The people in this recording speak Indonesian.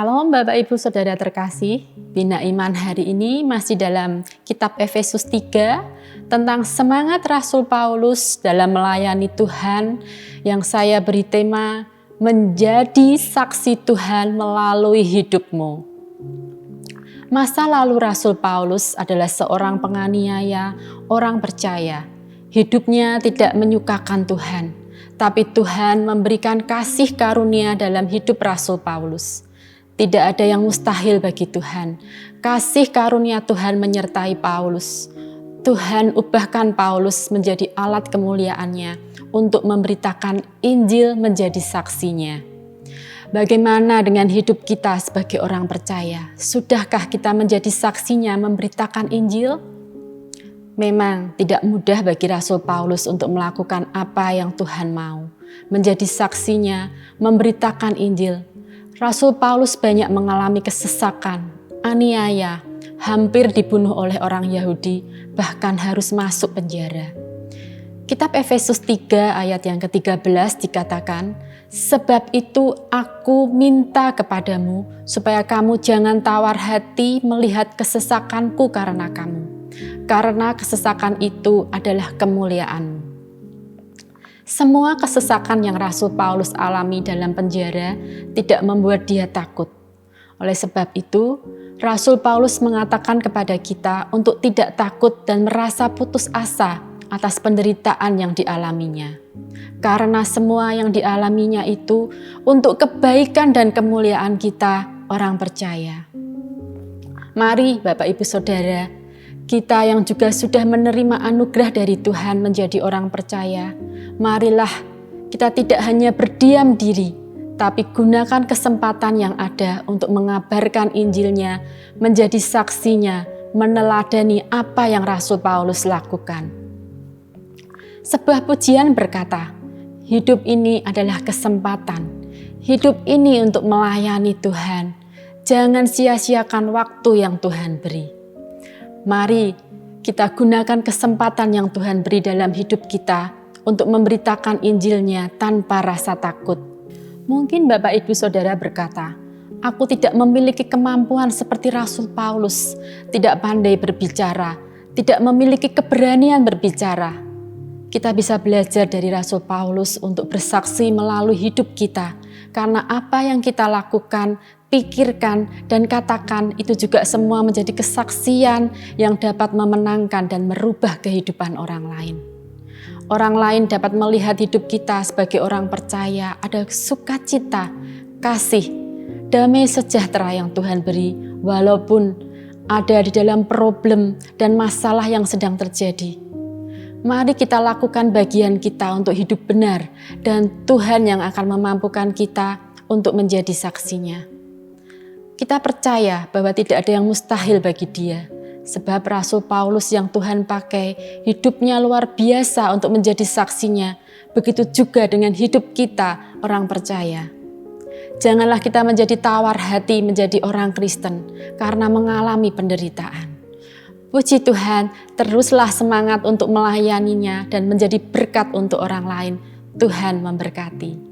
Shalom Bapak Ibu Saudara terkasih, Bina Iman hari ini masih dalam kitab Efesus 3 tentang semangat Rasul Paulus dalam melayani Tuhan yang saya beri tema menjadi saksi Tuhan melalui hidupmu. Masa lalu Rasul Paulus adalah seorang penganiaya, orang percaya. Hidupnya tidak menyukakan Tuhan, tapi Tuhan memberikan kasih karunia dalam hidup Rasul Paulus. Tidak ada yang mustahil bagi Tuhan. Kasih karunia Tuhan menyertai Paulus. Tuhan ubahkan Paulus menjadi alat kemuliaannya untuk memberitakan Injil menjadi saksinya. Bagaimana dengan hidup kita sebagai orang percaya? Sudahkah kita menjadi saksinya memberitakan Injil? Memang tidak mudah bagi Rasul Paulus untuk melakukan apa yang Tuhan mau. Menjadi saksinya, memberitakan Injil. Rasul Paulus banyak mengalami kesesakan, aniaya, hampir dibunuh oleh orang Yahudi, bahkan harus masuk penjara. Kitab Efesus 3 ayat yang ke-13 dikatakan, "Sebab itu aku minta kepadamu, supaya kamu jangan tawar hati melihat kesesakanku karena kamu. Karena kesesakan itu adalah kemuliaanmu." Semua kesesakan yang Rasul Paulus alami dalam penjara tidak membuat dia takut. Oleh sebab itu, Rasul Paulus mengatakan kepada kita untuk tidak takut dan merasa putus asa atas penderitaan yang dialaminya. Karena semua yang dialaminya itu untuk kebaikan dan kemuliaan kita, orang percaya. Mari Bapak Ibu Saudara, kita yang juga sudah menerima anugerah dari Tuhan menjadi orang percaya, marilah kita tidak hanya berdiam diri, tapi gunakan kesempatan yang ada untuk mengabarkan Injilnya, menjadi saksinya, meneladani apa yang Rasul Paulus lakukan. Sebuah pujian berkata, hidup ini adalah kesempatan, hidup ini untuk melayani Tuhan. Jangan sia-siakan waktu yang Tuhan beri. Mari kita gunakan kesempatan yang Tuhan beri dalam hidup kita untuk memberitakan Injilnya tanpa rasa takut. Mungkin Bapak Ibu Saudara berkata, aku tidak memiliki kemampuan seperti Rasul Paulus, tidak pandai berbicara, tidak memiliki keberanian berbicara. Kita bisa belajar dari Rasul Paulus untuk bersaksi melalui hidup kita, karena apa yang kita lakukan, pikirkan, dan katakan itu juga semua menjadi kesaksian yang dapat memenangkan dan merubah kehidupan orang lain. Orang lain dapat melihat hidup kita sebagai orang percaya, ada sukacita, kasih, damai sejahtera yang Tuhan beri, walaupun ada di dalam problem dan masalah yang sedang terjadi. Mari kita lakukan bagian kita untuk hidup benar, dan Tuhan yang akan memampukan kita untuk menjadi saksinya. Kita percaya bahwa tidak ada yang mustahil bagi Dia, sebab Rasul Paulus yang Tuhan pakai, hidupnya luar biasa untuk menjadi saksinya. Begitu juga dengan hidup kita, orang percaya. Janganlah kita menjadi tawar hati menjadi orang Kristen karena mengalami penderitaan. Puji Tuhan, teruslah semangat untuk melayaninya dan menjadi berkat untuk orang lain. Tuhan memberkati.